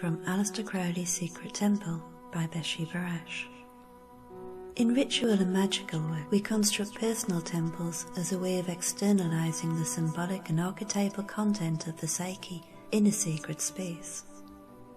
from Aleister Crowley's Secret Temple by Bethsheba Ashe. In ritual and magical work, we construct personal temples as a way of externalizing the symbolic and archetypal content of the psyche in a sacred space.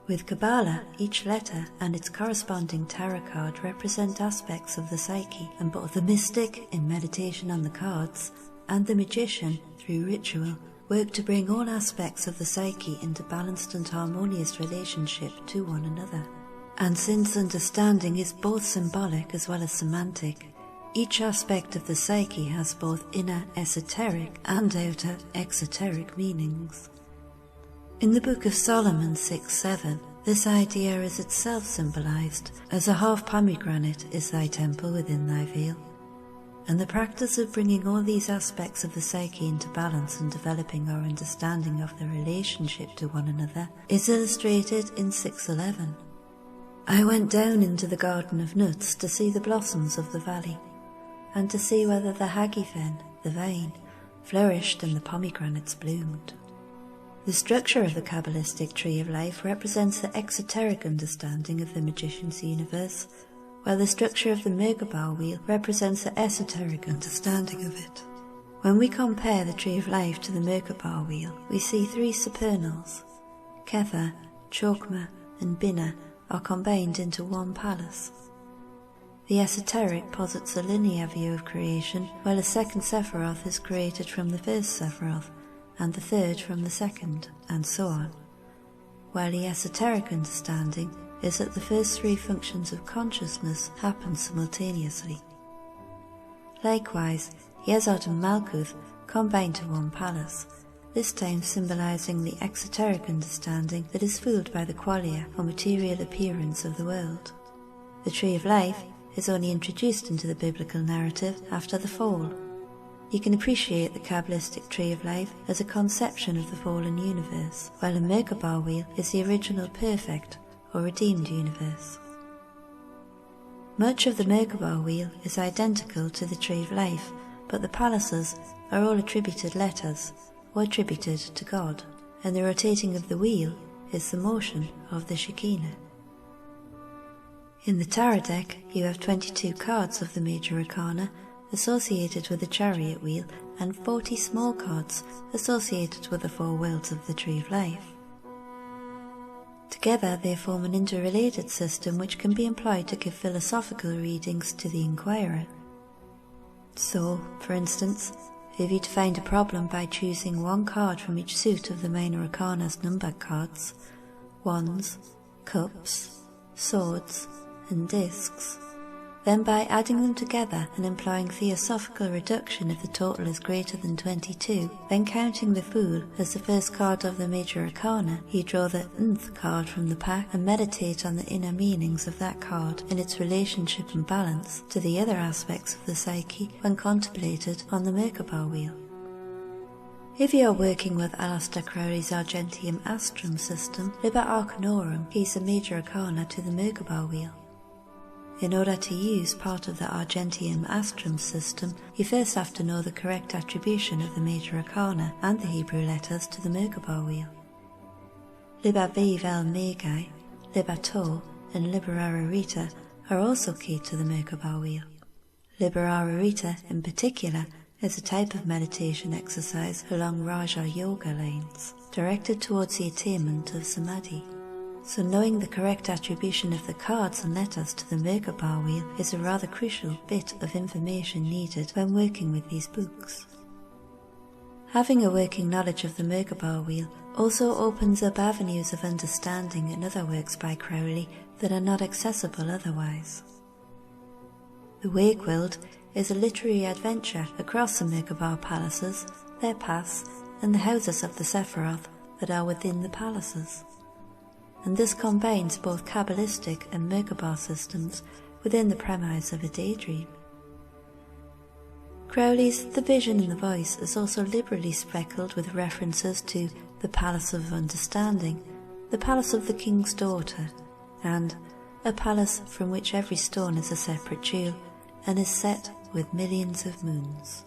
With Kabbalah, each letter and its corresponding tarot card represent aspects of the psyche, and both the mystic, in meditation on the cards, and the magician, through ritual, work to bring all aspects of the psyche into balanced and harmonious relationship to one another. And since understanding is both symbolic as well as semantic, each aspect of the psyche has both inner esoteric and outer exoteric meanings. In the Book of Solomon 6:7, this idea is itself symbolized as a half pomegranate is thy temple within thy veil. And the practice of bringing all these aspects of the psyche into balance and developing our understanding of the relationship to one another is illustrated in 6:11. I went down into the garden of nuts to see the blossoms of the valley, and to see whether the hagifen, the vine, flourished and the pomegranates bloomed. The structure of the Kabbalistic tree of life represents the exoteric understanding of the magician's universe, while the structure of the Merkabah wheel represents the esoteric understanding of it. When we compare the tree of life to the Merkabah wheel, we see three supernals. Kether, Chokmah, and Binah are combined into one palace. The esoteric posits a linear view of creation, while a second Sephiroth is created from the first Sephiroth, and the third from the second, and so on. While the esoteric understanding is that the first three functions of consciousness happen simultaneously. Likewise, Yesod and Malkuth combine to one palace, this time symbolizing the exoteric understanding that is fooled by the qualia or material appearance of the world. The tree of life is only introduced into the biblical narrative after the fall. You can appreciate the Kabbalistic tree of life as a conception of the fallen universe, while a Merkabah wheel is the original perfect or redeemed universe. Much of the Merkabah wheel is identical to the tree of life, but the palaces are all attributed letters, or attributed to God, and the rotating of the wheel is the motion of the Shekinah. In the tarot deck, you have 22 cards of the major arcana associated with the chariot wheel and 40 small cards associated with the four worlds of the tree of life. Together they form an interrelated system which can be employed to give philosophical readings to the inquirer. So, for instance, if you find a problem by choosing one card from each suit of the minor arcana's numbered cards, wands, cups, swords, and discs, then by adding them together and employing theosophical reduction if the total is greater than 22, then counting the Fool as the first card of the major arcana, you draw the nth card from the pack and meditate on the inner meanings of that card and its relationship and balance to the other aspects of the psyche when contemplated on the Merkabah wheel. If you are working with Aleister Crowley's Argentium Astrum system, Liber Arcanorum keys the major arcana to the Merkabah wheel. In order to use part of the Argentium Astrum system, you first have to know the correct attribution of the major arcana and the Hebrew letters to the Merkabah wheel. Liber Viv El Magi, Liber To, and Liber Ararita are also keyed to the Merkabah wheel. Liber Ararita, in particular, is a type of meditation exercise along Raja Yoga lines, directed towards the attainment of Samadhi. So knowing the correct attribution of the cards and letters to the Merkabah wheel is a rather crucial bit of information needed when working with these books. Having a working knowledge of the Merkabah wheel also opens up avenues of understanding in other works by Crowley that are not accessible otherwise. The Wakeworld is a literary adventure across the Merkabah palaces, their paths, and the houses of the Sephiroth that are within the palaces. And this combines both Kabbalistic and Merkabah systems within the premise of a daydream. Crowley's The Vision and the Voice is also liberally speckled with references to the Palace of Understanding, the Palace of the King's Daughter, and a palace from which every stone is a separate jewel and is set with millions of moons.